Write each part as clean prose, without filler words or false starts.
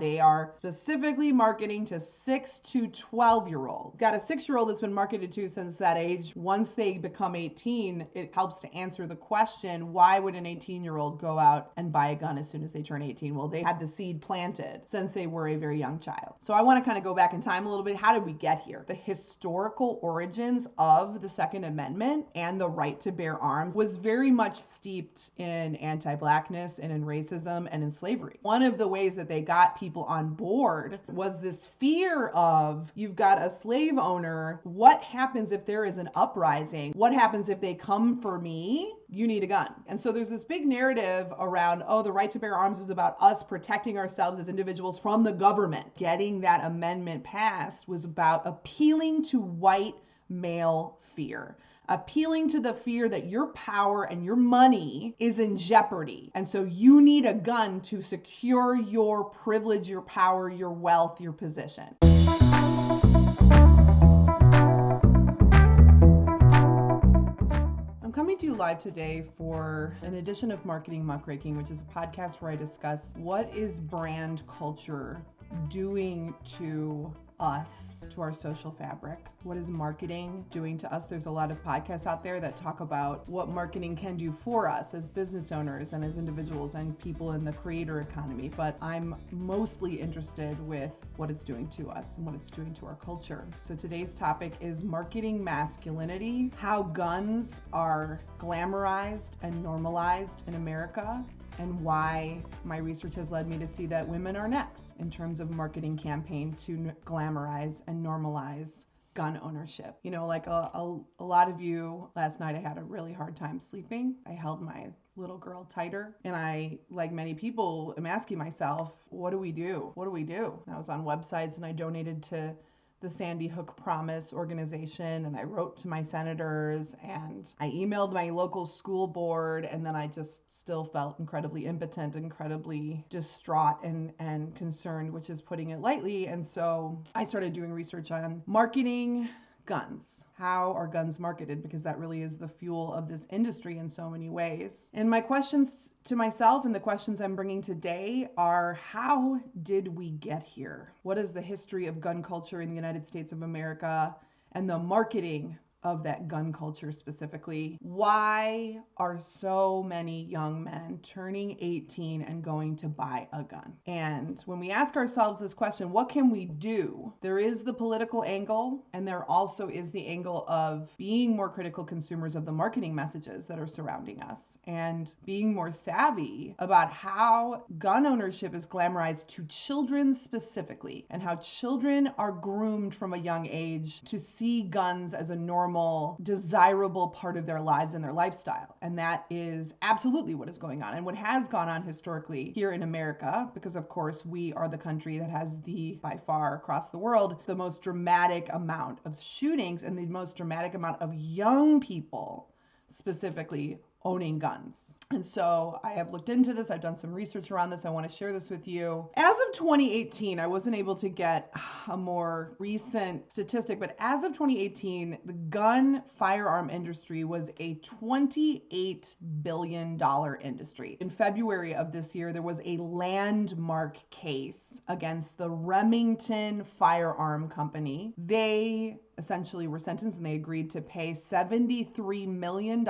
They are specifically marketing to 6 to 12-year-olds. Got a 6-year-old that's been marketed to since that age. Once they become 18, it helps to answer the question, why would an 18-year-old go out and buy a gun as soon as they turn 18? Well, they had the seed planted since they were a very young child. So I want to kind of go back in time a little bit. How did we get here? The historical origins of the Second Amendment and the right to bear arms was very much steeped in anti-blackness and in racism and in slavery. One of the ways that they got people on board was this fear of, you've got a slave owner, what happens if there is an uprising? What happens if they come for me? You need a gun. And so there's this big narrative around, oh, the right to bear arms is about us protecting ourselves as individuals from the government. Getting that amendment passed was about appealing to white male fear. Appealing to the fear that your power and your money is in jeopardy. And so you need a gun to secure your privilege, your power, your wealth, your position. I'm coming to you live today for an edition of Marketing Muckraking, which is a podcast where I discuss what is brand culture doing to us, to our social fabric. What is marketing doing to us? There's a lot of podcasts out there that talk about what marketing can do for us as business owners and as individuals and people in the creator economy, but I'm mostly interested with what it's doing to us and what it's doing to our culture. So today's topic is marketing masculinity, how guns are glamorized and normalized in America, and why my research has led me to see that women are next in terms of marketing campaign to glamorize and normalize gun ownership. You know, like a lot of you, last night I had a really hard time sleeping. I held my little girl tighter, and I, like many people, am asking myself, what do we do? What do we do? And I was on websites and I donated to the Sandy Hook Promise organization, and I wrote to my senators, and I emailed my local school board, and then I just still felt incredibly impotent, incredibly distraught and concerned, which is putting it lightly. And so I started doing research on marketing guns. How are guns marketed? Because that really is the fuel of this industry in so many ways. And my questions to myself and the questions I'm bringing today are, how did we get here? What is the history of gun culture in the United States of America and the marketing of that gun culture specifically? Why are so many young men turning 18 and going to buy a gun? And when we ask ourselves this question, what can we do? There is the political angle, and there also is the angle of being more critical consumers of the marketing messages that are surrounding us and being more savvy about how gun ownership is glamorized to children specifically, and how children are groomed from a young age to see guns as a normal, desirable part of their lives and their lifestyle. And that is absolutely what is going on and what has gone on historically here in America, because of course we are the country that has by far across the world, the most dramatic amount of shootings and the most dramatic amount of young people specifically owning guns. And so I have looked into this. I've done some research around this. I want to share this with you. As of 2018, I wasn't able to get a more recent statistic, but as of 2018, the gun firearm industry was a $28 billion industry. In February of this year, there was a landmark case against the Remington firearm company. They essentially were sentenced and they agreed to pay $73 million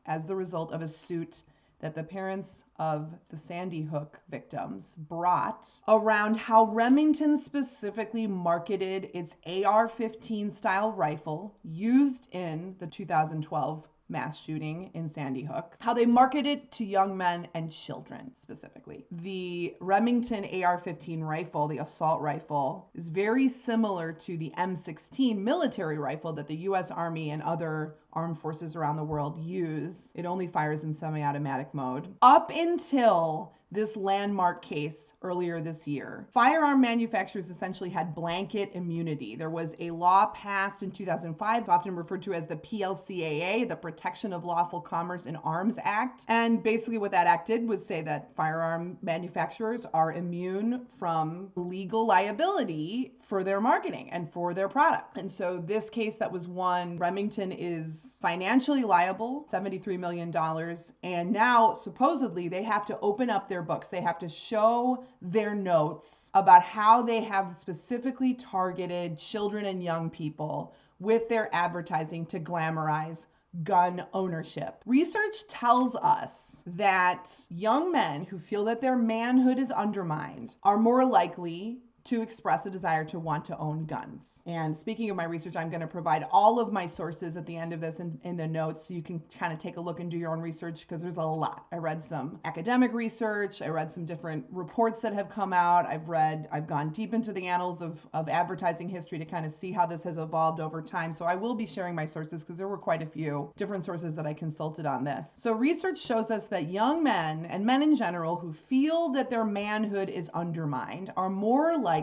as the result of a suit that the parents of the Sandy Hook victims brought around how Remington specifically marketed its AR-15 style rifle used in the 2012 mass shooting in Sandy Hook, how they market it to young men and children specifically. The Remington AR-15 rifle, the assault rifle, is very similar to the M16 military rifle that the U.S. Army and other armed forces around the world use. It only fires in semi-automatic mode. Up until this landmark case earlier this year, firearm manufacturers essentially had blanket immunity. There was a law passed in 2005, often referred to as the PLCAA, the Protection of Lawful Commerce in Arms Act. And basically what that act did was say that firearm manufacturers are immune from legal liability for their marketing and for their product. And so this case that was won, Remington is is financially liable, $73 million. And now supposedly they have to open up their books. They have to show their notes about how they have specifically targeted children and young people with their advertising to glamorize gun ownership. Research tells us that young men who feel that their manhood is undermined are more likely to express a desire to want to own guns. And speaking of my research, I'm going to provide all of my sources at the end of this in the notes so you can kind of take a look and do your own research, because there's a lot. I read some academic research, I read some different reports that have come out, I've gone deep into the annals of advertising history to kind of see how this has evolved over time. So I will be sharing my sources because there were quite a few different sources that I consulted on this. So research shows us that young men and men in general who feel that their manhood is undermined are more likely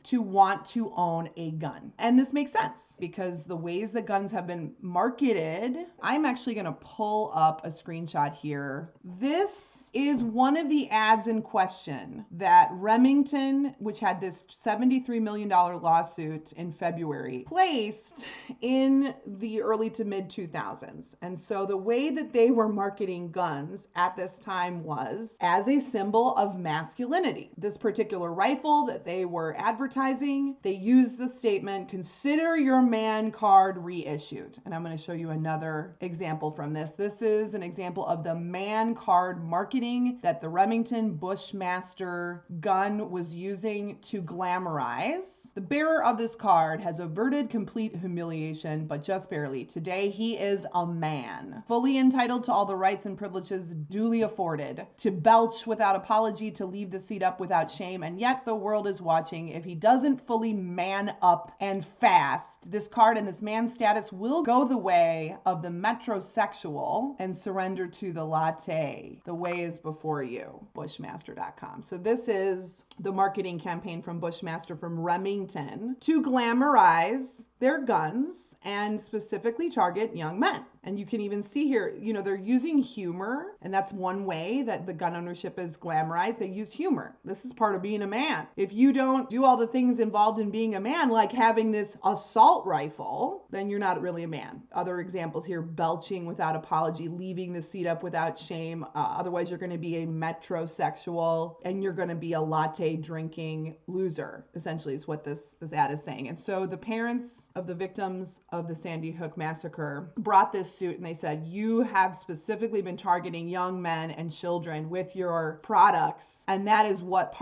to want to own a gun. And this makes sense because the ways that guns have been marketed, I'm actually going to pull up a screenshot here. This is one of the ads in question that Remington, which had this $73 million lawsuit in February, placed in the early to mid 2000s. And so the way that they were marketing guns at this time was as a symbol of masculinity. This particular rifle that they were advertising, they used the statement, "Consider your man card reissued." And I'm going to show you another example from this. This is an example of the man card marketing that the Remington Bushmaster gun was using to glamorize. The bearer of this card has averted complete humiliation, but just barely. Today he is a man, fully entitled to all the rights and privileges duly afforded, to belch without apology, to leave the seat up without shame, and yet the world is watching. If he doesn't fully man up and fast, this card and this man status will go the way of the metrosexual and surrender to the latte. The way is before you. Bushmaster.com. So this is the marketing campaign from Bushmaster from Remington to glamorize their guns and specifically target young men. And you can even see here, they're using humor, and that's one way that the gun ownership is glamorized. They use humor. This is part of being a man. If you don't do all the things involved in being a man, like having this assault rifle, then you're not really a man. Other examples here: belching without apology, leaving the seat up without shame. Otherwise, you're going to be a metrosexual and you're going to be a latte drinking loser, essentially, is what this ad is saying. And so the parents of the victims of the Sandy Hook massacre brought this suit and they said, you have specifically been targeting young men and children with your products. And that is what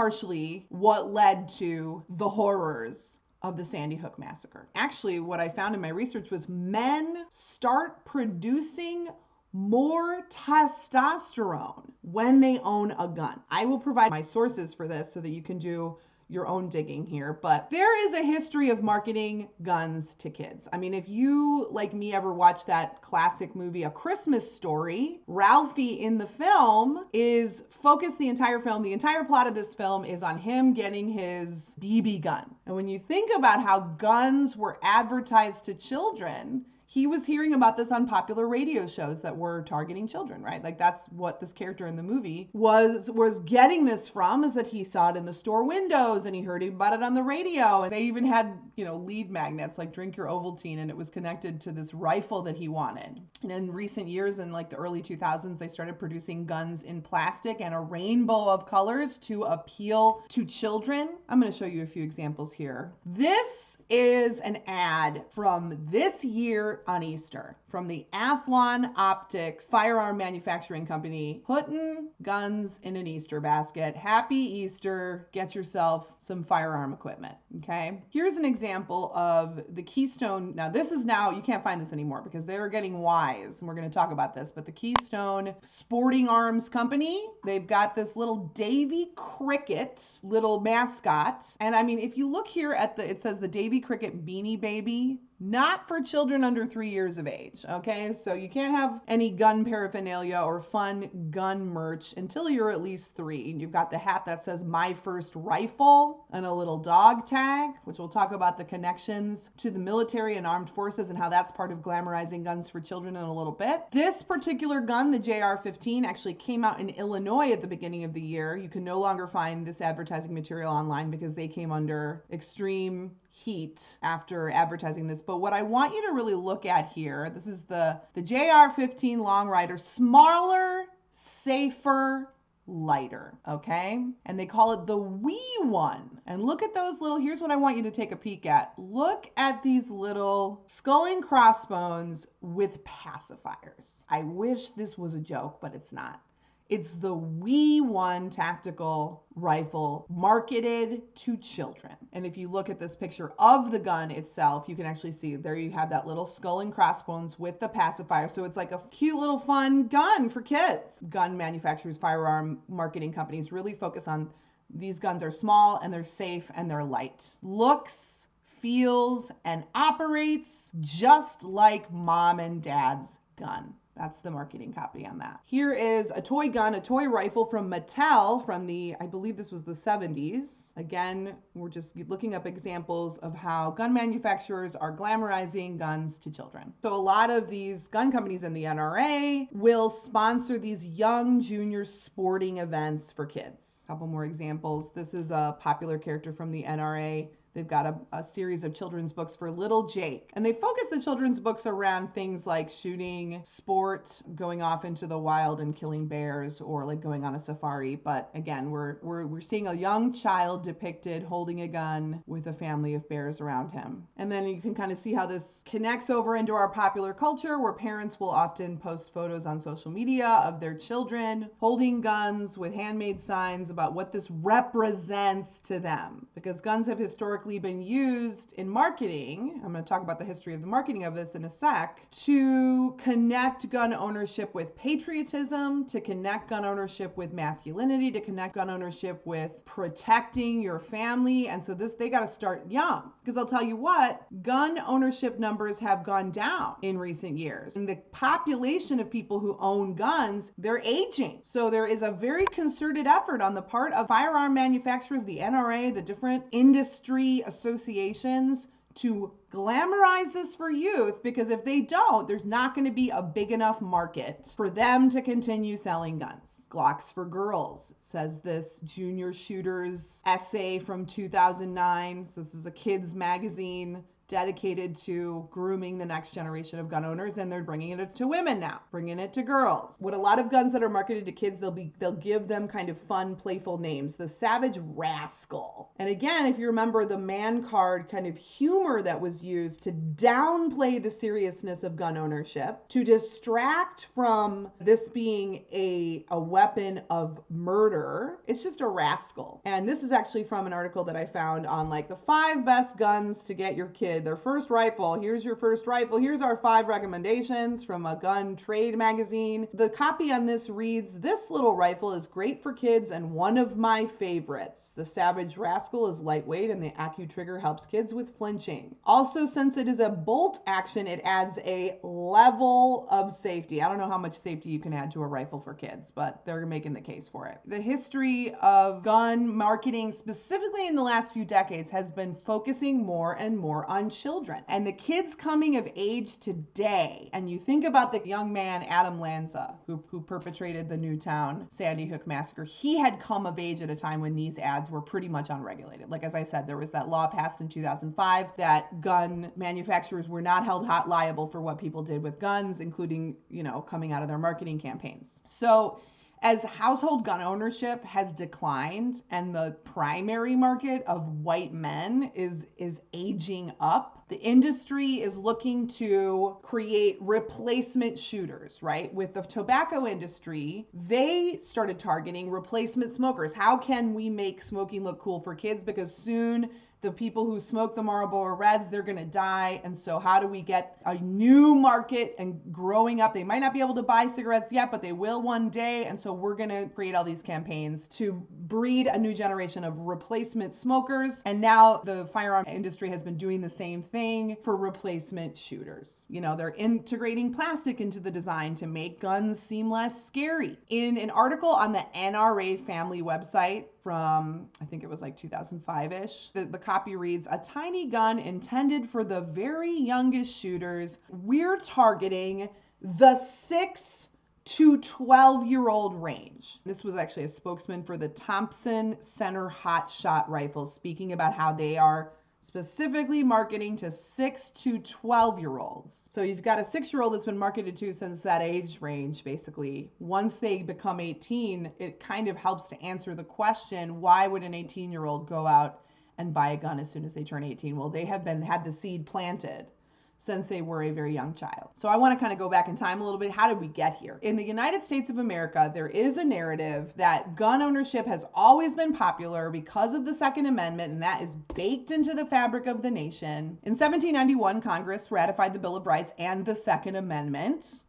led to the horrors of the Sandy Hook massacre. Actually, what I found in my research was men start producing more testosterone when they own a gun. I will provide my sources for this so that you can do your own digging here, but there is a history of marketing guns to kids. I mean, if you, like me, ever watched that classic movie, A Christmas Story, Ralphie in the film is focused the entire plot of this film is on him getting his BB gun. And when you think about how guns were advertised to children, he was hearing about this on popular radio shows that were targeting children, right? Like that's what this character in the movie was getting this from, is that he saw it in the store windows and he heard about it on the radio. And they even had, lead magnets like drink your Ovaltine, and it was connected to this rifle that he wanted. And in recent years, in like the early 2000s, they started producing guns in plastic and a rainbow of colors to appeal to children. I'm going to show you a few examples here. This is an ad from this year on Easter from the Athlon Optics firearm manufacturing company, putting guns in an Easter basket. Happy Easter. Get yourself some firearm equipment. Okay. Here's an example of the Keystone. Now, you can't find this anymore because they're getting wise, and we're going to talk about this, but the Keystone Sporting Arms Company, they've got this little Davy Cricket little mascot. And I mean, if you look here at it says the Davy Cricket Beanie Baby, not for children under 3 years of age, okay? So you can't have any gun paraphernalia or fun gun merch until you're at least 3. And you've got the hat that says "My First Rifle" and a little dog tag, which we'll talk about the connections to the military and armed forces and how that's part of glamorizing guns for children in a little bit. This particular gun, the JR-15, actually came out in Illinois at the beginning of the year. You can no longer find this advertising material online because they came under extreme heat after advertising this, but what I want you to really look at here, this is the JR-15 Long Rider, smaller, safer, lighter, okay? And they call it the wee one. And look at those little, here's what I want you to take a peek at. Look at these little skull and crossbones with pacifiers. I wish this was a joke, but it's not. It's the wee one tactical rifle marketed to children. And if you look at this picture of the gun itself, you can actually see there you have that little skull and crossbones with the pacifier. So it's like a cute little fun gun for kids. Gun manufacturers, firearm marketing companies really focus on these guns are small and they're safe and they're light. Looks, feels, and operates just like mom and dad's gun. That's the marketing copy on that. Here is a toy gun, a toy rifle from Mattel from I believe this was the 70s. Again, we're just looking up examples of how gun manufacturers are glamorizing guns to children. So a lot of these gun companies in the NRA will sponsor these young junior sporting events for kids. A couple more examples. This is a popular character from the NRA. They've got a series of children's books for little Jake. And they focus the children's books around things like shooting, sport, going off into the wild and killing bears, or like going on a safari. But again, we're seeing a young child depicted holding a gun with a family of bears around him. And then you can kind of see how this connects over into our popular culture, where parents will often post photos on social media of their children holding guns with handmade signs about what this represents to them. Because guns have historically been used in marketing, I'm going to talk about the history of the marketing of this in a sec, to connect gun ownership with patriotism, to connect gun ownership with masculinity, to connect gun ownership with protecting your family. And so they got to start young, because I'll tell you what, gun ownership numbers have gone down in recent years. And the population of people who own guns, they're aging. So there is a very concerted effort on the part of firearm manufacturers, the NRA, the different industry associations, to glamorize this for youth, because if they don't, there's not going to be a big enough market for them to continue selling guns. Glocks for Girls, says this junior shooters essay from 2009. So this is a kids magazine dedicated to grooming the next generation of gun owners, and they're bringing it to women now, bringing it to girls. What a lot of guns that are marketed to kids, they'll give them kind of fun, playful names. The Savage Rascal. And again, if you remember the man card kind of humor that was used to downplay the seriousness of gun ownership, to distract from this being a weapon of murder, it's just a rascal. And this is actually from an article that I found on like the 5 best guns to get your kid their first rifle. Here's your first rifle. Here's our 5 recommendations from a gun trade magazine. The copy on this reads, "This little rifle is great for kids and one of my favorites. The Savage Rascal is lightweight and the AccuTrigger helps kids with flinching. Also, since it is a bolt action, it adds a level of safety." I don't know how much safety you can add to a rifle for kids, but they're making the case for it. The history of gun marketing, specifically in the last few decades, has been focusing more and more on children. And the kids coming of age today, and you think about the young man Adam Lanza, who perpetrated the Newtown Sandy Hook massacre, he had come of age at a time when these ads were pretty much unregulated. Like, as I said, there was that law passed in 2005 that gun manufacturers were not held liable for what people did with guns, including, coming out of their marketing campaigns. So as household gun ownership has declined and the primary market of white men is aging up, the industry is looking to create replacement shooters, right? With the tobacco industry, they started targeting replacement smokers. How can we make smoking look cool for kids? Because soon the people who smoke the Marlboro Reds, they're going to die. And so how do we get a new market and growing up? They might not be able to buy cigarettes yet, but they will one day. And so we're going to create all these campaigns to breed a new generation of replacement smokers. And now the firearm industry has been doing the same thing for replacement shooters. They're integrating plastic into the design to make guns seem less scary. In an article on the NRA family website from, I think it was like 2005-ish, the copy reads, "A tiny gun intended for the very youngest shooters. We're targeting the 6 to 12-year-old range." This was actually a spokesman for the Thompson Center Hot Shot rifles, speaking about how they are specifically marketing to 6 to 12-year-olds. So you've got a 6-year-old that's been marketed to since that age range, basically. Once they become 18, it kind of helps to answer the question, why would an 18-year-old go out and buy a gun as soon as they turn 18? Well, they have had the seed planted since they were a very young child. So I want to kind of go back in time a little bit. How did we get here? In the United States of America, there is a narrative that gun ownership has always been popular because of the Second Amendment, and that is baked into the fabric of the nation. In 1791, Congress ratified the Bill of Rights and the Second Amendment.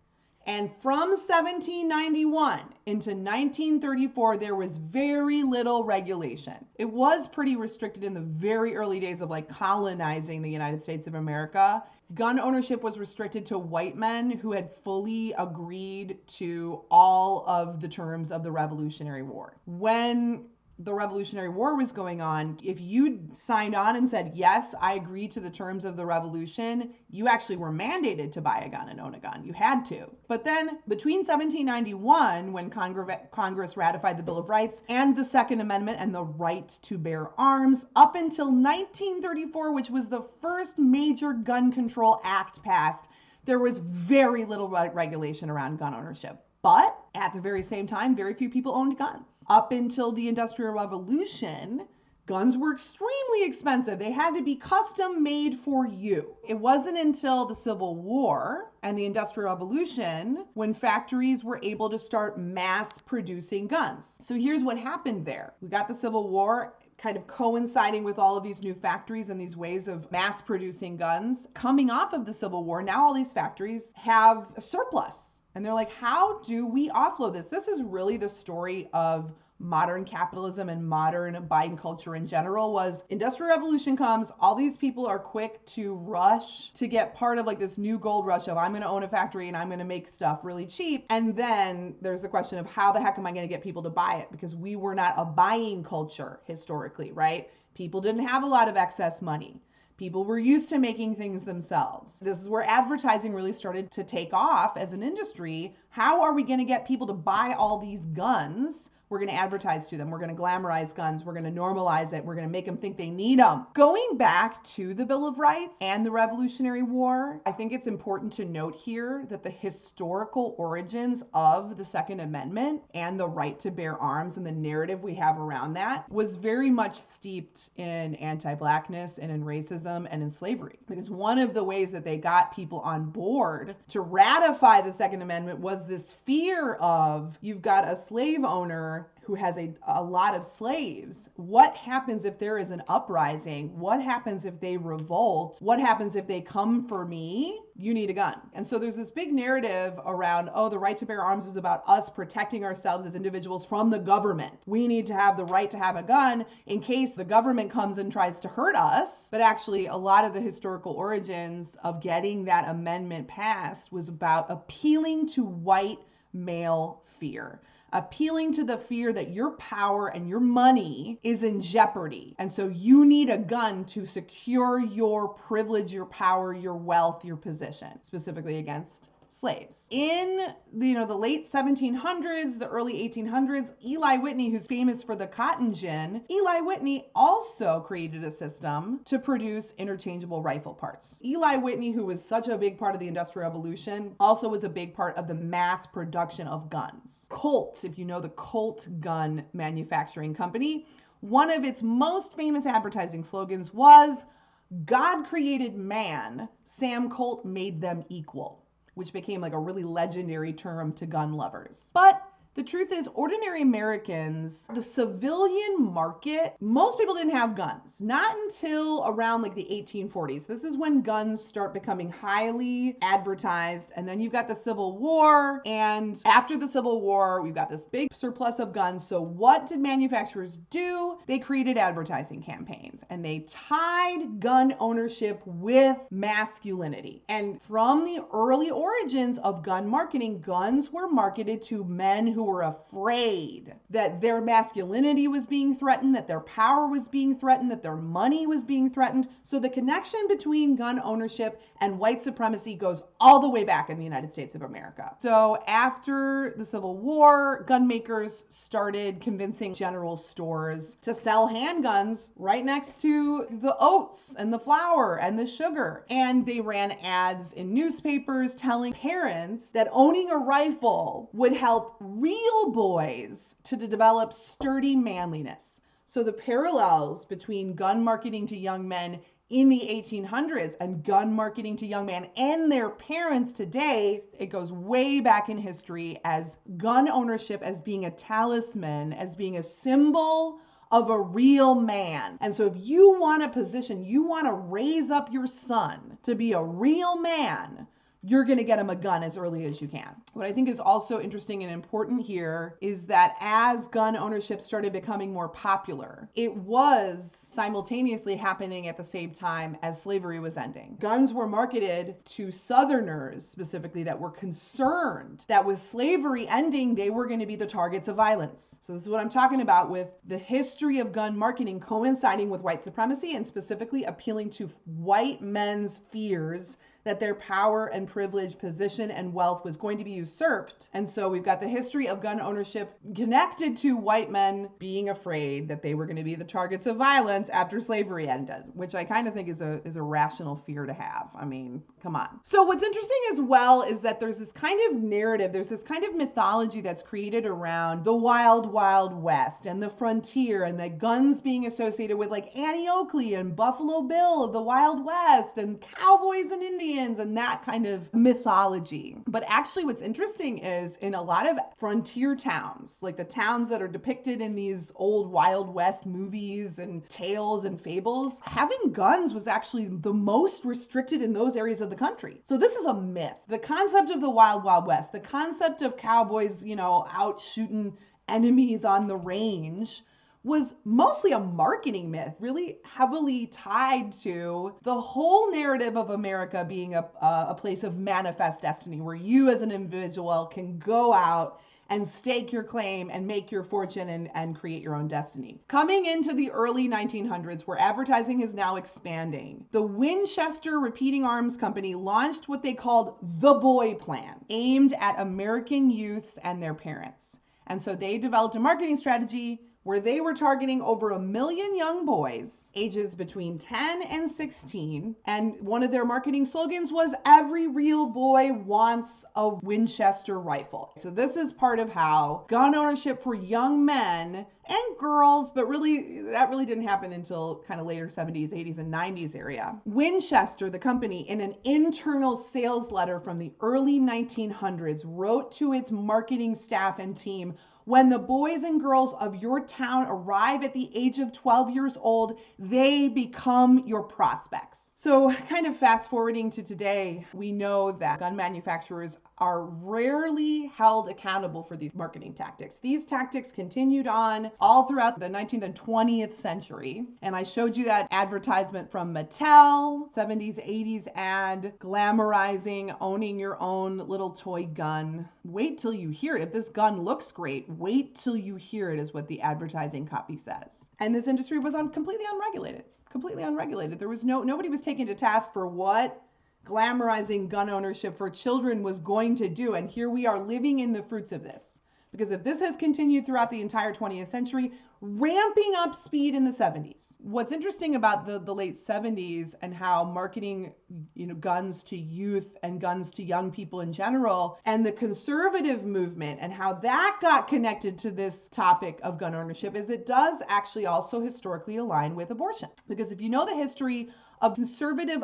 And from 1791 into 1934, there was very little regulation. It was pretty restricted in the very early days of like colonizing the United States of America. Gun ownership was restricted to white men who had fully agreed to all of the terms of the Revolutionary War. When the Revolutionary War was going on, if you signed on and said, yes, I agree to the terms of the revolution, you actually were mandated to buy a gun and own a gun. You had to. But then between 1791, when Congress ratified the Bill of Rights and the Second Amendment and the right to bear arms, up until 1934, which was the first major gun control act passed, there was very little regulation around gun ownership. But at the very same time, very few people owned guns. Up until the Industrial Revolution, guns were extremely expensive. They had to be custom made for you. It wasn't until the Civil War and the Industrial Revolution when factories were able to start mass producing guns. So here's what happened there. We got the Civil War kind of coinciding with all of these new factories and these ways of mass producing guns. Coming off of the Civil War, now all these factories have a surplus. And they're like, how do we offload this? This is really the story of modern capitalism and modern buying culture in general. Was Industrial Revolution comes, all these people are quick to rush to get part of like this new gold rush of I'm going to own a factory and I'm going to make stuff really cheap. And then there's the question of how the heck am I going to get people to buy it? Because we were not a buying culture historically, right? People didn't have a lot of excess money. People were used to making things themselves. This is where advertising really started to take off as an industry. How are we going to get people to buy all these guns? We're going to advertise to them. We're going to glamorize guns. We're going to normalize it. We're going to make them think they need them. Going back to the Bill of Rights and the Revolutionary War, I think it's important to note here that the historical origins of the Second Amendment and the right to bear arms and the narrative we have around that was very much steeped in anti-Blackness and in racism and in slavery. Because one of the ways that they got people on board to ratify the Second Amendment was this fear of, you've got a slave owner who has a lot of slaves. What happens if there is an uprising? What happens if they revolt? What happens if they come for me? You need a gun. And so there's this big narrative around, oh, the right to bear arms is about us protecting ourselves as individuals from the government. We need to have the right to have a gun in case the government comes and tries to hurt us. But actually, a lot of the historical origins of getting that amendment passed was about appealing to white male fear. Appealing to the fear that your power and your money is in jeopardy. And so you need a gun to secure your privilege, your power, your wealth, your position, specifically against slaves. In the late 1700s, the early 1800s, Eli Whitney, who's famous for the cotton gin, Eli Whitney also created a system to produce interchangeable rifle parts. Eli Whitney, who was such a big part of the Industrial Revolution, also was a big part of the mass production of guns. Colt, if you know the Colt gun manufacturing company, one of its most famous advertising slogans was, "God created man, Sam Colt made them equal," which became like a really legendary term to gun lovers. But the truth is, ordinary Americans, the civilian market, most people didn't have guns. Not until around like the 1840s. This is when guns start becoming highly advertised. And then you've got the Civil War. And after the Civil War, we've got this big surplus of guns. So what did manufacturers do? They created advertising campaigns. And they tied gun ownership with masculinity. And from the early origins of gun marketing, guns were marketed to men who were afraid that their masculinity was being threatened, that their power was being threatened, that their money was being threatened. So the connection between gun ownership and white supremacy goes all the way back in the United States of America. So after the Civil War, gun makers started convincing general stores to sell handguns right next to the oats and the flour and the sugar. And they ran ads in newspapers telling parents that owning a rifle would help real boys to develop sturdy manliness. So the parallels between gun marketing to young men in the 1800s and gun marketing to young men and their parents today, it goes way back in history as gun ownership as being a talisman, as being a symbol of a real man. And so if you want a position, you want to raise up your son to be a real man, you're going to get him a gun as early as you can. What I think is also interesting and important here is that as gun ownership started becoming more popular, it was simultaneously happening at the same time as slavery was ending. Guns were marketed to Southerners specifically that were concerned that with slavery ending, they were going to be the targets of violence. So this is what I'm talking about with the history of gun marketing coinciding with white supremacy and specifically appealing to white men's fears that their power and privilege, position, and wealth was going to be usurped. And so we've got the history of gun ownership connected to white men being afraid that they were going to be the targets of violence after slavery ended, which I kind of think is a rational fear to have. I mean, come on. So what's interesting as well is that there's this kind of narrative, there's this kind of mythology that's created around the wild, wild west and the frontier and the guns being associated with like Annie Oakley and Buffalo Bill of the Wild West and cowboys and Indians and that kind of mythology. But actually what's interesting is in a lot of frontier towns, like the towns that are depicted in these old Wild West movies and tales and fables, having guns was actually the most restricted in those areas of the country. So this is a myth. The concept of the Wild Wild West, the concept of cowboys, out shooting enemies on the range was mostly a marketing myth, really heavily tied to the whole narrative of America being a place of manifest destiny, where you as an individual can go out and stake your claim and make your fortune and create your own destiny. Coming into the early 1900s, where advertising is now expanding, the Winchester Repeating Arms Co launched what they called the Boy Plan, aimed at American youths and their parents. And so they developed a marketing strategy where they were targeting over 1 million young boys, ages between 10 and 16. And one of their marketing slogans was, "Every real boy wants a Winchester rifle." So this is part of how gun ownership for young men and girls, but that really didn't happen until kind of later 70s, 80s, and 90s area. Winchester, the company, in an internal sales letter from the early 1900s, wrote to its marketing staff and team, "When the boys and girls of your town arrive at the age of 12 years old, they become your prospects." So kind of fast forwarding to today, we know that gun manufacturers are rarely held accountable for these marketing tactics. These tactics continued on all throughout the 19th and 20th century. And I showed you that advertisement from Mattel, 70s, 80s ad, glamorizing, owning your own little toy gun. Wait till you hear it. If this gun looks great, wait till you hear it, is what the advertising copy says. And this industry was completely unregulated. There was nobody was taken to task for what glamorizing gun ownership for children was going to do. And here we are living in the fruits of this. Because if this has continued throughout the entire 20th century, ramping up speed in the 70s. What's interesting about the late 70s and how marketing, guns to youth and guns to young people in general, and the conservative movement and how that got connected to this topic of gun ownership, is it does actually also historically align with abortion. Because if you know the history of conservative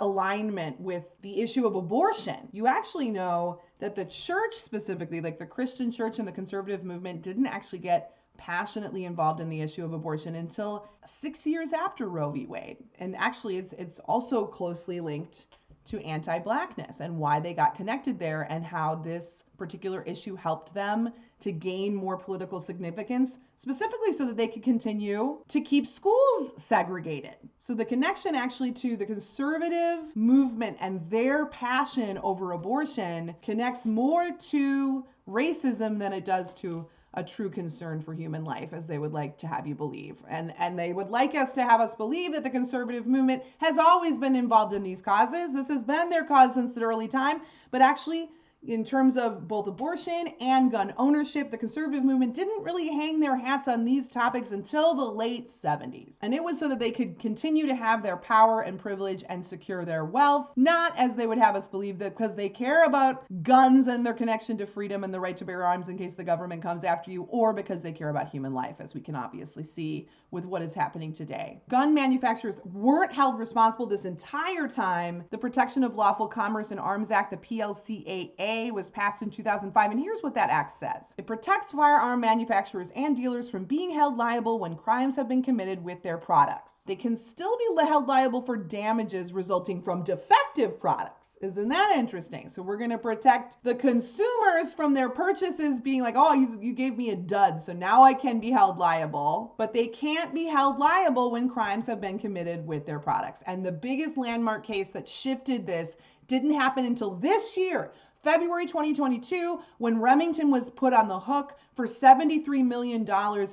alignment with the issue of abortion, you actually know that the church specifically, like the Christian church and the conservative movement, didn't actually get passionately involved in the issue of abortion until 6 years after Roe v. Wade. And actually it's also closely linked to anti-Blackness and why they got connected there and how this particular issue helped them to gain more political significance, specifically so that they could continue to keep schools segregated. So the connection actually to the conservative movement and their passion over abortion connects more to racism than it does to a true concern for human life, as they would like to have you believe. And they would like us to have us believe that the conservative movement has always been involved in these causes. This has been their cause since the early time, but actually, in terms of both abortion and gun ownership, the conservative movement didn't really hang their hats on these topics until the late 70s. And it was so that they could continue to have their power and privilege and secure their wealth, not as they would have us believe that because they care about guns and their connection to freedom and the right to bear arms in case the government comes after you, or because they care about human life, as we can obviously see with what is happening today. Gun manufacturers weren't held responsible this entire time. The Protection of Lawful Commerce in Arms Act, the PLCAA, was passed in 2005, and here's what that act says. It protects firearm manufacturers and dealers from being held liable when crimes have been committed with their products. They can still be held liable for damages resulting from defective products. Isn't that interesting? So we're going to protect the consumers from their purchases being like, oh, you gave me a dud, so now I can be held liable. But they can't be held liable when crimes have been committed with their products. And the biggest landmark case that shifted this didn't happen until this year, February 2022, when Remington was put on the hook for $73 million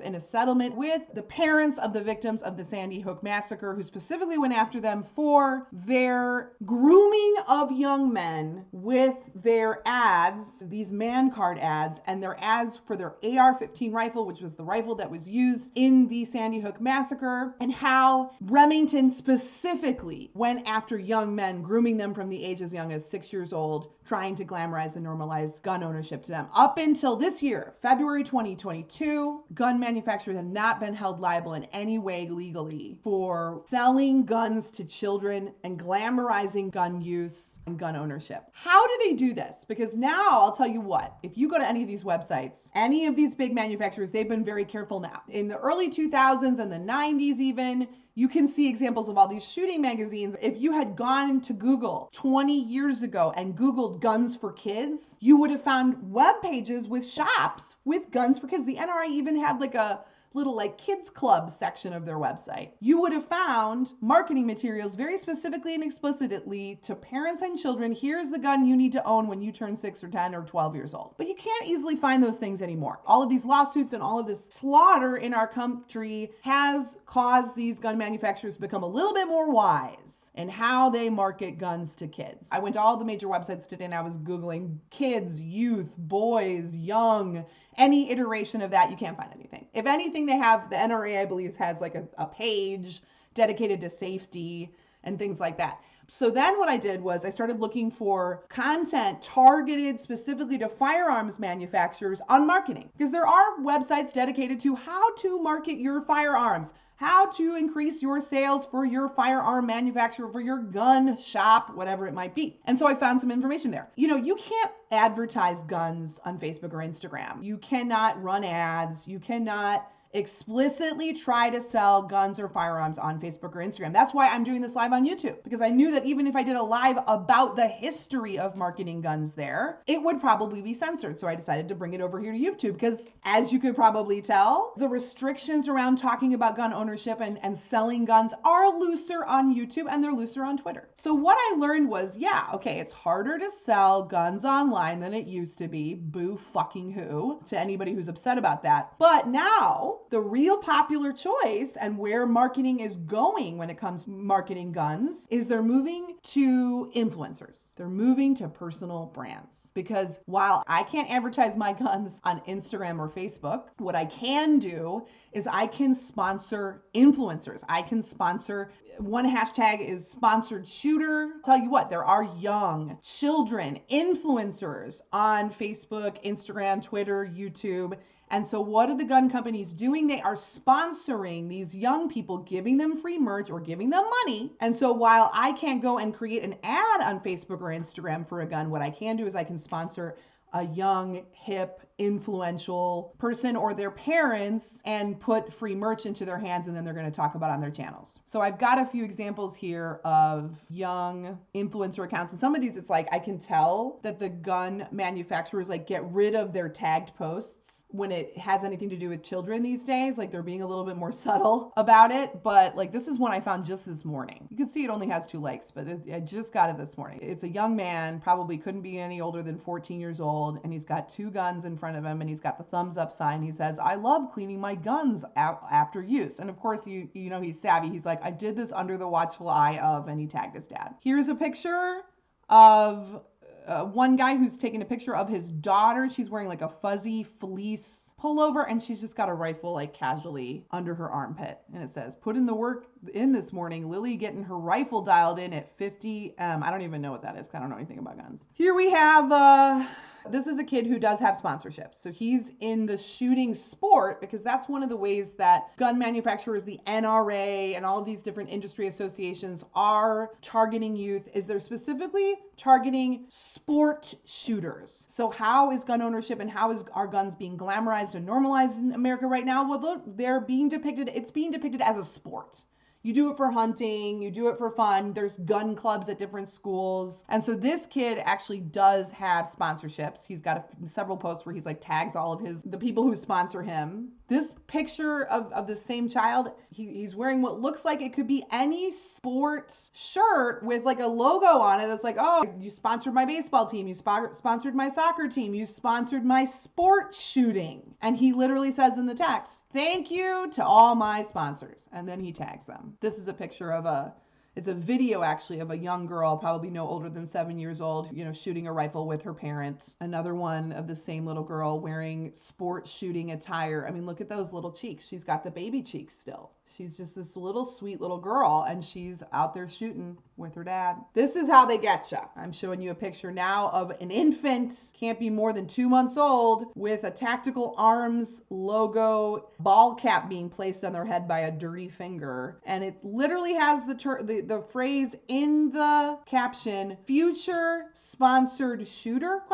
in a settlement with the parents of the victims of the Sandy Hook massacre, who specifically went after them for their grooming of young men with their ads, these man card ads, and their ads for their AR-15 rifle, which was the rifle that was used in the Sandy Hook massacre, and how Remington specifically went after young men, grooming them from the age as young as 6 years old, trying to glamorize and normalize gun ownership to them. Up until this year, February 2022, gun manufacturers have not been held liable in any way legally for selling guns to children and glamorizing gun use and gun ownership. How do they do this? Because now I'll tell you what, if you go to any of these websites, any of these big manufacturers, they've been very careful now. In the early 2000s and the 90s even, you can see examples of all these shooting magazines. If you had gone to Google 20 years ago and Googled guns for kids, you would have found web pages with shops with guns for kids. The NRA even had like a little kids club section of their website. You would have found marketing materials very specifically and explicitly to parents and children. Here's the gun you need to own when you turn 6 or 10 or 12 years old. But you can't easily find those things anymore. All of these lawsuits and all of this slaughter in our country has caused these gun manufacturers to become a little bit more wise in how they market guns to kids. I went to all the major websites today and I was Googling kids, youth, boys, young, any iteration of that. You can't find anything. If anything, they have, the NRA, I believe, has like a page dedicated to safety and things like that. So then what I did was I started looking for content targeted specifically to firearms manufacturers on marketing, because there are websites dedicated to how to market your firearms, how to increase your sales for your firearm manufacturer, for your gun shop, whatever it might be. And so I found some information there. You can't advertise guns on Facebook or Instagram. You cannot run ads. You cannot explicitly try to sell guns or firearms on Facebook or Instagram. That's why I'm doing this live on YouTube, because I knew that even if I did a live about the history of marketing guns there, it would probably be censored. So I decided to bring it over here to YouTube, because as you could probably tell, the restrictions around talking about gun ownership and selling guns are looser on YouTube and they're looser on Twitter. So what I learned was, it's harder to sell guns online than it used to be. Boo fucking who to anybody who's upset about that. But now the real popular choice and where marketing is going when it comes to marketing guns is they're moving to influencers. They're moving to personal brands. Because while I can't advertise my guns on Instagram or Facebook, what I can do is I can sponsor influencers. I can sponsor, one hashtag is sponsored shooter. Tell you what, there are young children influencers on Facebook, Instagram, Twitter, YouTube. And so what are the gun companies doing? They are sponsoring these young people, giving them free merch or giving them money. And so while I can't go and create an ad on Facebook or Instagram for a gun, what I can do is I can sponsor a young, hip influential person or their parents and put free merch into their hands, and then they're going to talk about it on their channels. So I've got a few examples here of young influencer accounts, and some of these, it's like I can tell that the gun manufacturers like get rid of their tagged posts when it has anything to do with children these days. Like they're being a little bit more subtle about it. But like this is one I found just this morning. You can see it only has 2 likes, but I just got it this morning. It's a young man, probably couldn't be any older than 14 years old, and he's got 2 guns in front of him, and he's got the thumbs up sign. He says, "I love cleaning my guns after use." And of course, you know he's savvy. He's like, "I did this under the watchful eye of," and he tagged his dad. Here's a picture of one guy who's taking a picture of his daughter. She's wearing like a fuzzy fleece pullover, and she's just got a rifle like casually under her armpit, and it says, "Put in the work in this morning, Lily getting her rifle dialed in at 50 I don't even know what that is, because I don't know anything about guns. Here we have this is a kid who does have sponsorships. So he's in the shooting sport, because that's one of the ways that gun manufacturers, the NRA, and all of these different industry associations are targeting youth, is they're specifically targeting sport shooters. So how is gun ownership and how is our guns being glamorized and normalized in America right now? Well, they're being depicted, it's being depicted as a sport. You do it for hunting, you do it for fun. There's gun clubs at different schools. And so this kid actually does have sponsorships. He's got several posts where he's like tags all of the people who sponsor him. This picture of the same child, he's wearing what looks like it could be any sport shirt with like a logo on it that's like, "Oh, you sponsored my baseball team, you sponsored my soccer team, you sponsored my sport shooting." And he literally says in the text, "Thank you to all my sponsors." And then he tags them. This is a picture of it's a video actually of a young girl, probably no older than 7 years old, shooting a rifle with her parents. Another one of the same little girl wearing sport shooting attire. I mean, look at those little cheeks. She's got the baby cheeks still. She's just this little sweet little girl, and she's out there shooting with her dad. This is how they get you. I'm showing you a picture now of an infant, can't be more than 2 months old, with a Tactical Arms logo ball cap being placed on their head by a dirty finger. And it literally has the phrase in the caption, "Future sponsored shooter?" ?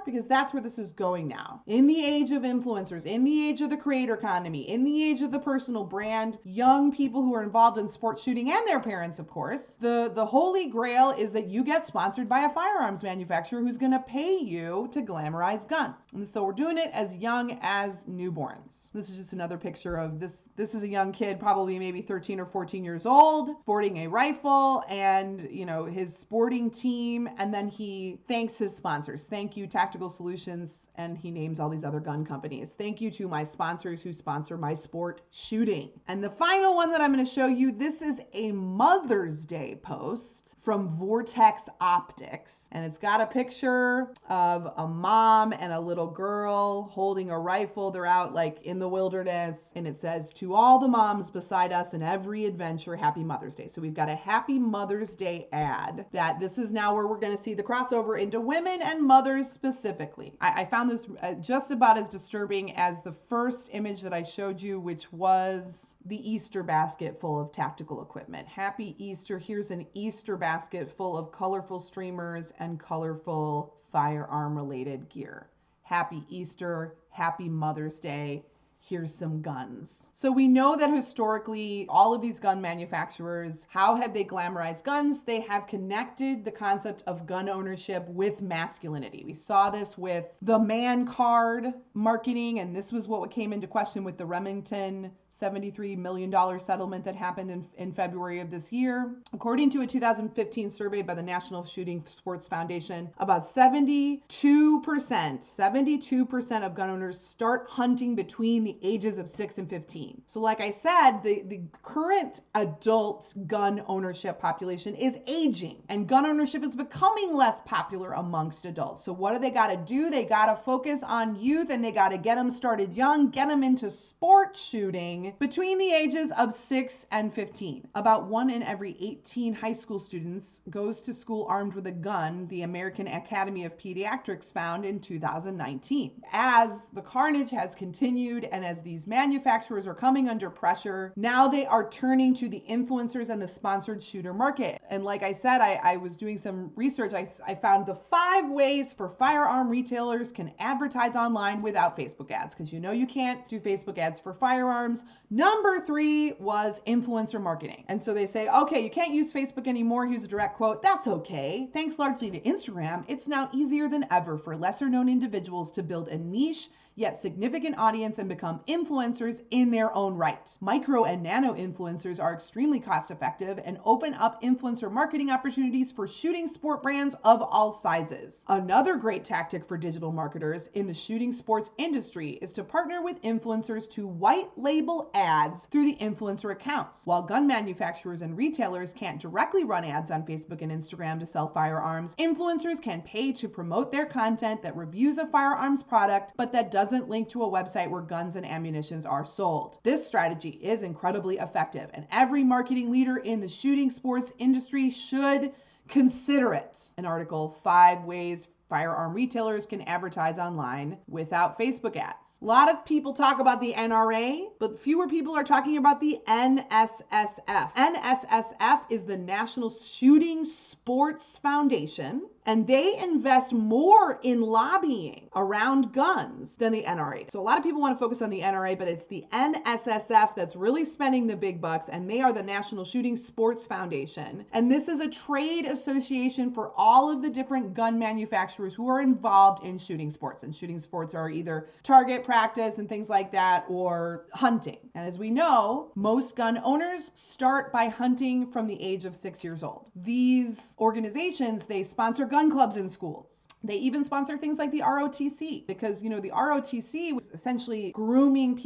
Because that's where this is going now. In the age of influencers, in the age of the creator economy, in the age of the personal brand, young people who are involved in sports shooting, and their parents, of course, the holy grail is that you get sponsored by a firearms manufacturer who's going to pay you to glamorize guns. And so we're doing it as young as newborns. This is just another picture of this. This is a young kid, probably maybe 13 or 14 years old, sporting a rifle and, his sporting team. And then he thanks his sponsors. "Thank you, Tactical Solutions." And he names all these other gun companies. "Thank you to my sponsors who sponsor my sport shooting." And the final one that I'm going to show you, this is a Mother's Day post from Vortex Optics. And it's got a picture of a mom and a little girl holding a rifle. They're out like in the wilderness. And it says, "To all the moms beside us in every adventure, Happy Mother's Day." So we've got a Happy Mother's Day ad that this is now where we're going to see the crossover into women and mothers specifically. I found this just about as disturbing as the first image that I showed you, which was the Easter basket full of tactical equipment. Happy Easter. Here's an Easter basket full of colorful streamers and colorful firearm related gear. Happy Easter. Happy Mother's Day. Here's some guns. So we know that historically, all of these gun manufacturers, how have they glamorized guns? They have connected the concept of gun ownership with masculinity. We saw this with the man card marketing, and this was what came into question with the Remington $73 million settlement that happened in February of this year. According to a 2015 survey by the National Shooting Sports Foundation, about 72% of gun owners start hunting between the ages of 6 and 15. So like I said, the current adult gun ownership population is aging, and gun ownership is becoming less popular amongst adults. So what do? They got to do? They got to focus on youth, and they got to get them started young, get them into sport shooting, shooting between the ages of 6 and 15. About 1 in every 18 high school students goes to school armed with a gun, the American Academy of Pediatrics found in 2019. As the carnage has continued and as these manufacturers are coming under pressure, now they are turning to the influencers and the sponsored shooter market. And like I said, I was doing some research. I found the 5 ways for firearm retailers can advertise online without Facebook ads, because you know you can't do Facebook ads for firearms. Number 3 was influencer marketing. And so they say, okay, you can't use Facebook anymore. Here's a direct quote. That's okay. Thanks largely to Instagram, it's now easier than ever for lesser known individuals to build a niche yet significant audience and become influencers in their own right. Micro and nano influencers are extremely cost effective and open up influencer marketing opportunities for shooting sport brands of all sizes. Another great tactic for digital marketers in the shooting sports industry is to partner with influencers to white label ads through the influencer accounts. While gun manufacturers and retailers can't directly run ads on Facebook and Instagram to sell firearms, influencers can pay to promote their content that reviews a firearms product, but that doesn't link to a website where guns and ammunition are sold. This strategy is incredibly effective, and every marketing leader in the shooting sports industry should consider it. An article, 5 ways firearm retailers can advertise online without Facebook ads. A lot of people talk about the NRA, but fewer people are talking about the NSSF. NSSF is the National Shooting Sports Foundation, and they invest more in lobbying around guns than the NRA. So a lot of people want to focus on the NRA, but it's the NSSF that's really spending the big bucks, and they are the National Shooting Sports Foundation. And this is a trade association for all of the different gun manufacturers who are involved in shooting sports. And shooting sports are either target practice and things like that, or hunting. And as we know, most gun owners start by hunting from the age of 6 years old. These organizations, they sponsor gun clubs in schools. They even sponsor things like the ROTC, because, you know, the ROTC was essentially grooming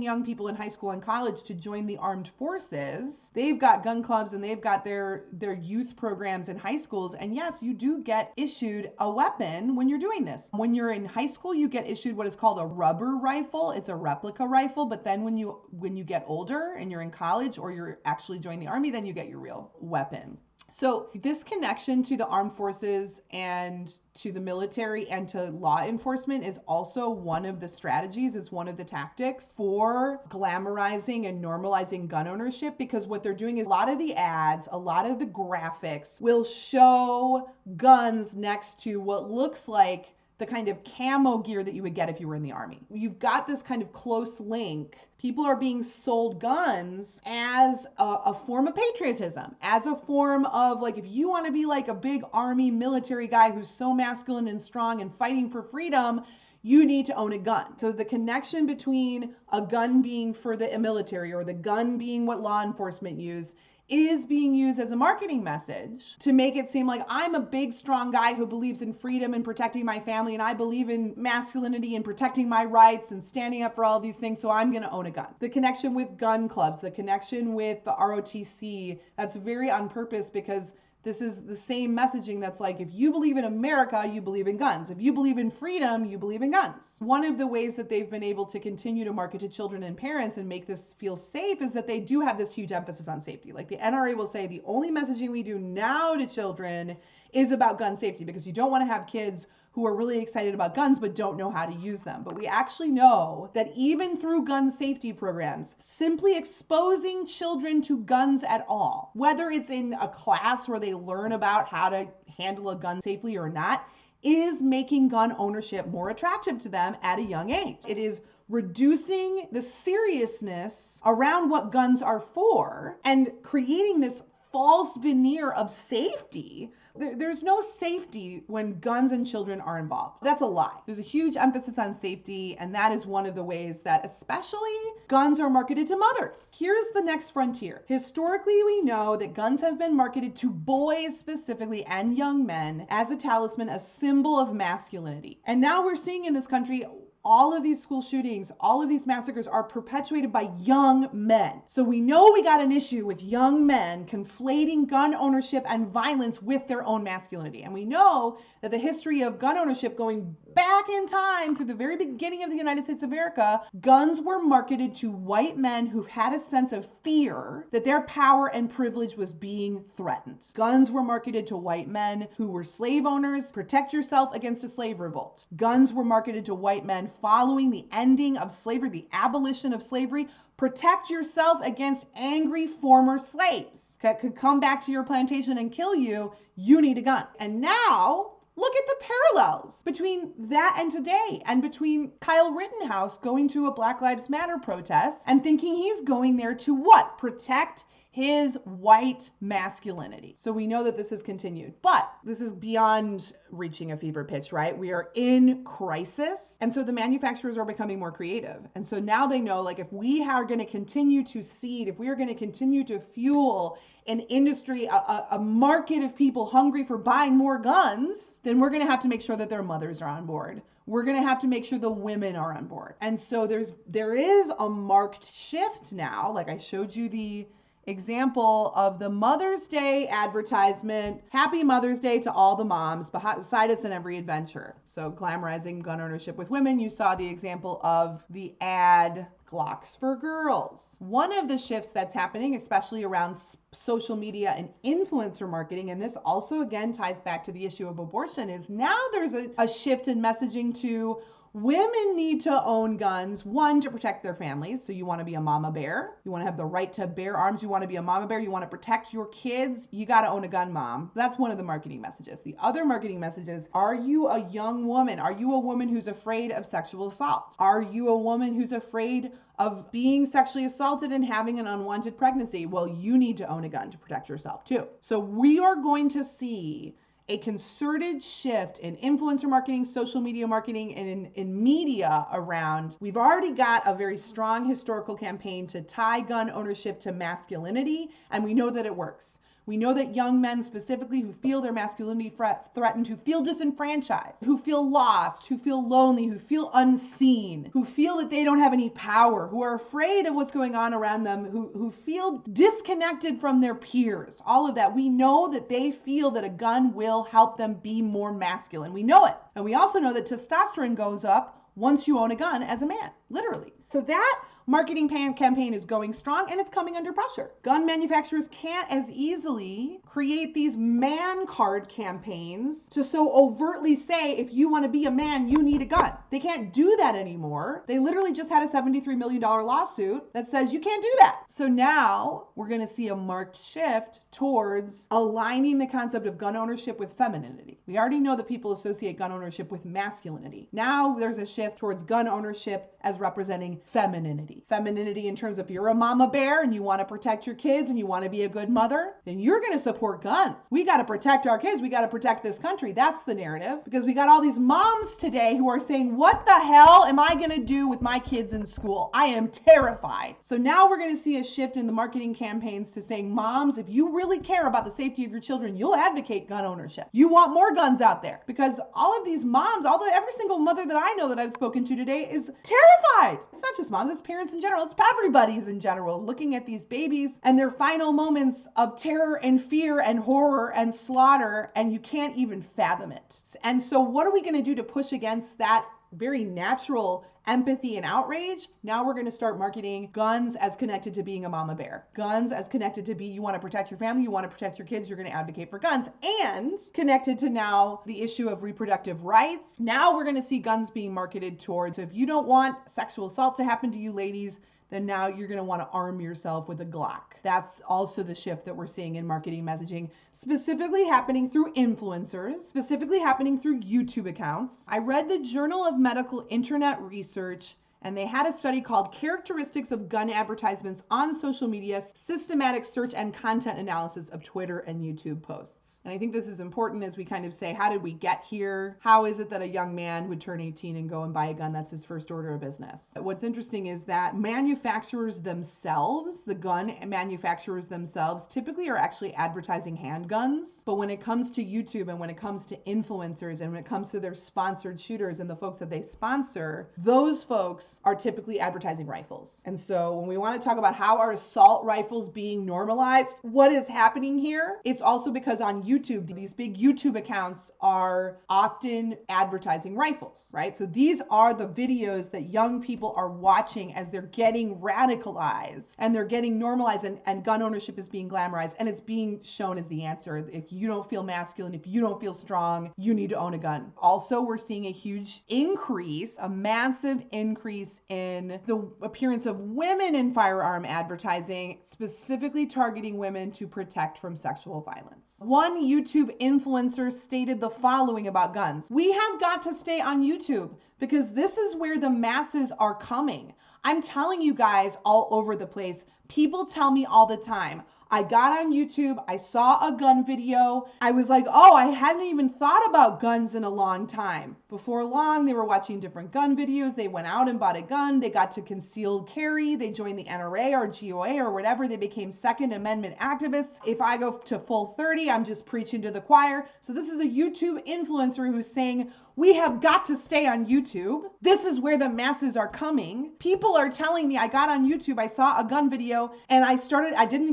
young people in high school and college to join the armed forces. They've got gun clubs and they've got their youth programs in high schools. And yes, you do get issued a weapon when you're doing this. When you're in high school, you get issued what is called a rubber rifle. It's a replica rifle, but then when you get older and you're in college or you're actually joining the army, then you get your real weapon. So this connection to the armed forces and to the military and to law enforcement is also one of the strategies. It's one of the tactics for glamorizing and normalizing gun ownership, because what they're doing is a lot of the ads, a lot of the graphics will show guns next to what looks like the kind of camo gear that you would get if you were in the army. You've got this kind of close link. People are being sold guns as a form of patriotism, as a form of, like, if you want to be like a big army military guy who's so masculine and strong and fighting for freedom, you need to own a gun. So the connection between a gun being for the military or the gun being what law enforcement use is being used as a marketing message to make it seem like I'm a big, strong guy who believes in freedom and protecting my family, and I believe in masculinity and protecting my rights and standing up for all of these things, so I'm going to own a gun. The connection with gun clubs, the connection with the ROTC, that's very on purpose, because this is the same messaging that's like, if you believe in America, you believe in guns. If you believe in freedom, you believe in guns. One of the ways that they've been able to continue to market to children and parents and make this feel safe is that they do have this huge emphasis on safety. Like the NRA will say the only messaging we do now to children is about gun safety, because you don't want to have kids who are really excited about guns but don't know how to use them. But we actually know that even through gun safety programs, simply exposing children to guns at all, whether it's in a class where they learn about how to handle a gun safely or not, is making gun ownership more attractive to them at a young age. It is reducing the seriousness around what guns are for and creating this false veneer of safety. There's no safety when guns and children are involved. That's a lie. There's a huge emphasis on safety, and that is one of the ways that especially guns are marketed to mothers. Here's the next frontier. Historically, we know that guns have been marketed to boys specifically and young men as a talisman, a symbol of masculinity. And now we're seeing in this country all of these school shootings, all of these massacres are perpetuated by young men. So we know we got an issue with young men conflating gun ownership and violence with their own masculinity. And we know that the history of gun ownership going back in time to the very beginning of the United States of America, guns were marketed to white men who had a sense of fear that their power and privilege was being threatened. Guns were marketed to white men who were slave owners. Protect yourself against a slave revolt. Guns were marketed to white men following the ending of slavery, the abolition of slavery. Protect yourself against angry former slaves that could come back to your plantation and kill you. You need a gun. And now, look at the parallels between that and today, and between Kyle Rittenhouse going to a Black Lives Matter protest and thinking he's going there to what? Protect his white masculinity. So we know that this has continued, but this is beyond reaching a fever pitch, right? We are in crisis. And so the manufacturers are becoming more creative. And so now they know, like, if we are going to continue to seed, if we are going to continue to fuel an industry, a market of people hungry for buying more guns, then we're going to have to make sure that their mothers are on board. We're going to have to make sure the women are on board. And so there is a marked shift now. Like I showed you the example of the Mother's Day advertisement. Happy Mother's Day to all the moms beside us in every adventure. So glamorizing gun ownership with women. You saw the example of the ad Glocks for girls. One of the shifts that's happening, especially around social media and influencer marketing, and this also again ties back to the issue of abortion, is now there's a shift in messaging to women need to own guns, one, to protect their families. So you want to be a mama bear. You want to have the right to bear arms. You want to be a mama bear. You want to protect your kids. You got to own a gun, mom. That's one of the marketing messages. The other marketing message is, are you a young woman? Are you a woman who's afraid of sexual assault? Are you a woman who's afraid of being sexually assaulted and having an unwanted pregnancy? Well, you need to own a gun to protect yourself too. So we are going to see a concerted shift in influencer marketing, social media marketing, and in media around. We've already got a very strong historical campaign to tie gun ownership to masculinity, and we know that it works. We know that young men specifically who feel their masculinity threatened, who feel disenfranchised, who feel lost, who feel lonely, who feel unseen, who feel that they don't have any power, who are afraid of what's going on around them, who feel disconnected from their peers, all of that. We know that they feel that a gun will help them be more masculine. We know it. And we also know that testosterone goes up once you own a gun as a man, literally. So that marketing campaign is going strong, and it's coming under pressure. Gun manufacturers can't as easily create these man card campaigns to so overtly say, if you want to be a man, you need a gun. They can't do that anymore. They literally just had a $73 million lawsuit that says you can't do that. So now we're going to see a marked shift towards aligning the concept of gun ownership with femininity. We already know that people associate gun ownership with masculinity. Now there's a shift towards gun ownership as representing femininity. Femininity in terms of, if you're a mama bear and you want to protect your kids and you want to be a good mother, then you're going to support guns. We got to protect our kids. We got to protect this country. That's the narrative, because we got all these moms today who are saying, what the hell am I going to do with my kids in school? I am terrified. So now we're going to see a shift in the marketing campaigns to saying, moms, if you really care about the safety of your children, you'll advocate gun ownership. You want more guns out there, because all of these moms, every single mother that I know that I've spoken to today is terrified. It's not just moms, it's parents in general. It's everybody's in general, looking at these babies and their final moments of terror and fear and horror and slaughter, and you can't even fathom it. And so what are we going to do to push against that very natural empathy and outrage? Now we're going to start marketing guns as connected to being a mama bear. Guns as connected to you want to protect your family, you want to protect your kids, you're going to advocate for guns, and connected to now the issue of reproductive rights. Now we're going to see guns being marketed towards, if you don't want sexual assault to happen to you ladies, then now you're going to want to arm yourself with a Glock. That's also the shift that we're seeing in marketing messaging, specifically happening through influencers, specifically happening through YouTube accounts. I read the Journal of Medical Internet Research And they had a study called Characteristics of Gun Advertisements on Social Media, Systematic Search and Content Analysis of Twitter and YouTube Posts. And I think this is important as we kind of say, how did we get here? How is it that a young man would turn 18 and go and buy a gun? That's his first order of business. What's interesting is that manufacturers themselves, the gun manufacturers themselves, typically are actually advertising handguns. But when it comes to YouTube and when it comes to influencers and when it comes to their sponsored shooters and the folks that they sponsor, those folks are typically advertising rifles. And so when we want to talk about how are assault rifles being normalized, what is happening here? It's also because on YouTube, these big YouTube accounts are often advertising rifles, right? So these are the videos that young people are watching as they're getting radicalized and they're getting normalized, and gun ownership is being glamorized, and it's being shown as the answer. If you don't feel masculine, if you don't feel strong, you need to own a gun. Also, we're seeing a huge increase, a massive increase in the appearance of women in firearm advertising, specifically targeting women to protect from sexual violence. One YouTube influencer stated the following about guns: "We have got to stay on YouTube because this is where the masses are coming. I'm telling you guys all over the place. People tell me all the time, I got on YouTube, I saw a gun video, I was like, oh, I hadn't even thought about guns in a long time. Before long, they were watching different gun videos, they went out and bought a gun, they got to concealed carry, they joined the NRA or GOA or whatever, they became Second Amendment activists. If I go to full 30, I'm just preaching to the choir." So this is a YouTube influencer who's saying, we have got to stay on YouTube. This is where the masses are coming. People are telling me, I got on YouTube, I saw a gun video, and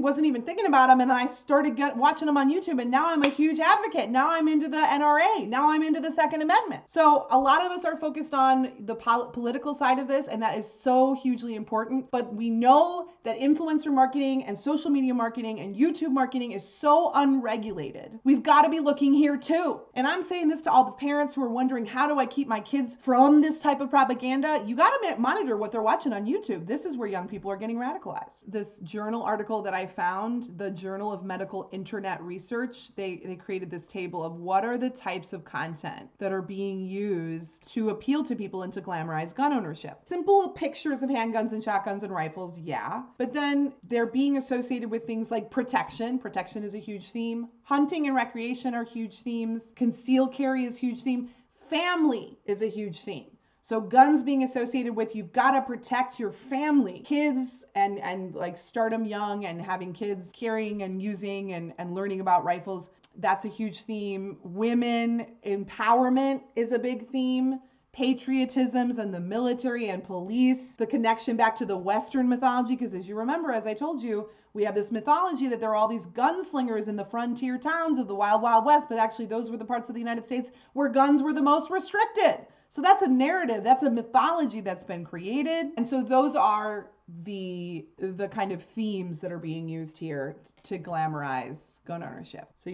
wasn't even thinking about them, and I started watching them on YouTube, and now I'm a huge advocate. Now I'm into the NRA. Now I'm into the Second Amendment. So a lot of us are focused on the political side of this, and that is so hugely important. But we know that influencer marketing and social media marketing and YouTube marketing is so unregulated. We've got to be looking here too. And I'm saying this to all the parents who are wondering, how do I keep my kids from this type of propaganda? You got to monitor what they're watching on YouTube. This is where young people are getting radicalized. This journal article that I found, the Journal of Medical Internet Research, they created this table of what are the types of content that are being used to appeal to people and to glamorize gun ownership. Simple pictures of handguns and shotguns and rifles, yeah. But then they're being associated with things like protection. Protection is a huge theme. Hunting and recreation are huge themes. Concealed carry is a huge theme. Family is a huge theme. So guns being associated with, you've got to protect your family, kids, and like start them young, and having kids carrying and using and learning about rifles. That's a huge theme. Women empowerment is a big theme. Patriotisms and the military and police, the connection back to the Western mythology, because as you remember, as I told you, we have this mythology that there are all these gunslingers in the frontier towns of the Wild Wild West, but actually those were the parts of the United States where guns were the most restricted. So that's a narrative, that's a mythology that's been created. And so those are the kind of themes that are being used here to glamorize gun ownership. So,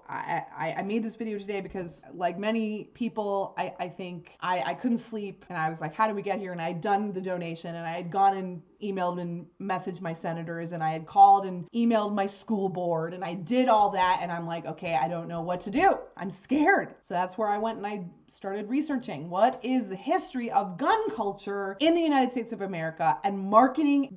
I made this video today because, like many people, I think I couldn't sleep, and I was like, how did we get here? And I had done the donation, and I had gone and emailed and messaged my senators, and I had called and emailed my school board, and I did all that, and I'm like, okay, I don't know what to do. I'm scared. So that's where I went and I started researching what is the history of gun culture in the United States of America, and marketing.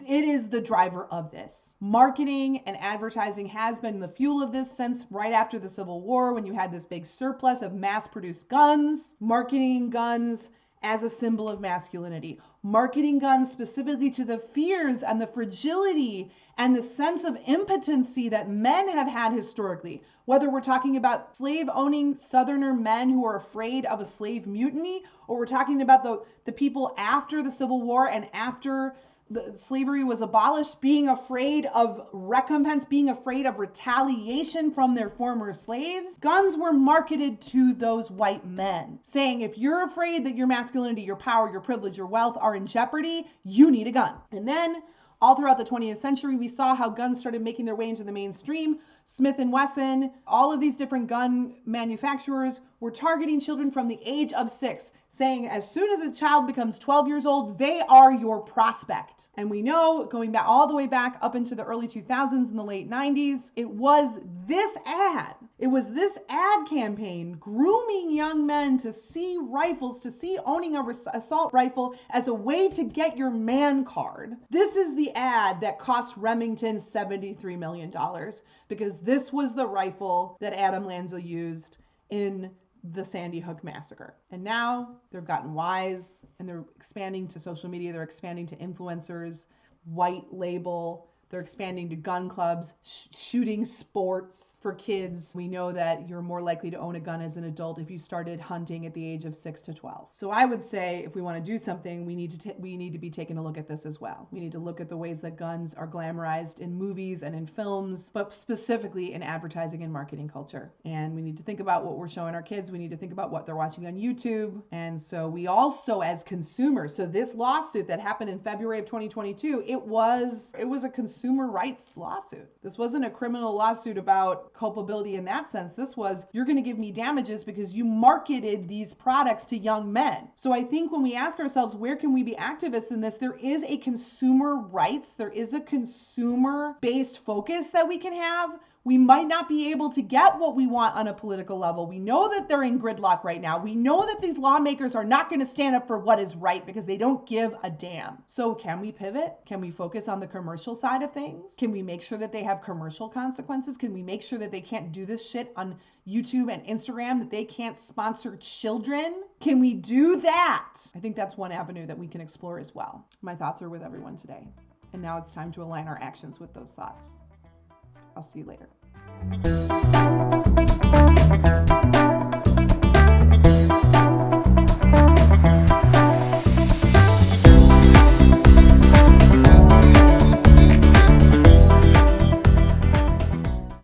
It is the driver of this. Marketing and advertising has been the fuel of this since right after the Civil War, when you had this big surplus of mass-produced guns. Marketing guns as a symbol of masculinity. Marketing guns specifically to the fears and the fragility and the sense of impotency that men have had historically. Whether we're talking about slave-owning Southerner men who are afraid of a slave mutiny, or we're talking about the people after the Civil War and after the slavery was abolished, being afraid of recompense, being afraid of retaliation from their former slaves. Guns were marketed to those white men, saying, if you're afraid that your masculinity, your power, your privilege, your wealth are in jeopardy, you need a gun. And then all throughout the 20th century, we saw how guns started making their way into the mainstream. Smith & Wesson, all of these different gun manufacturers were targeting children from the age of 6, saying as soon as a child becomes 12 years old, they are your prospect. And we know, going back all the way back up into the early 2000s and the late 90s, it was this ad It was this ad campaign grooming young men to see rifles, to see owning an assault rifle as a way to get your man card. This is the ad that cost Remington $73 million because this was the rifle that Adam Lanza used in the Sandy Hook massacre. And now they've gotten wise and they're expanding to social media. They're expanding to influencers, white label. They're expanding to gun clubs, shooting sports for kids. We know that you're more likely to own a gun as an adult if you started hunting at the age of 6 to 12. So I would say if we want to do something, we need to be taking a look at this as well. We need to look at the ways that guns are glamorized in movies and in films, but specifically in advertising and marketing culture. And we need to think about what we're showing our kids. We need to think about what they're watching on YouTube. And so we also, as consumers, so this lawsuit that happened in February of 2022, it was a consumer rights lawsuit. This wasn't a criminal lawsuit about culpability in that sense. This was, you're going to give me damages because you marketed these products to young men. So I think when we ask ourselves, where can we be activists in this? There is a consumer rights, there is a consumer-based focus that we can have. We might not be able to get what we want on a political level. We know that they're in gridlock right now. We know that these lawmakers are not going to stand up for what is right because they don't give a damn. So can we pivot? Can we focus on the commercial side of things? Can we make sure that they have commercial consequences? Can we make sure that they can't do this shit on YouTube and Instagram, that they can't sponsor children? Can we do that? I think that's one avenue that we can explore as well. My thoughts are with everyone today. And now it's time to align our actions with those thoughts. I'll see you later.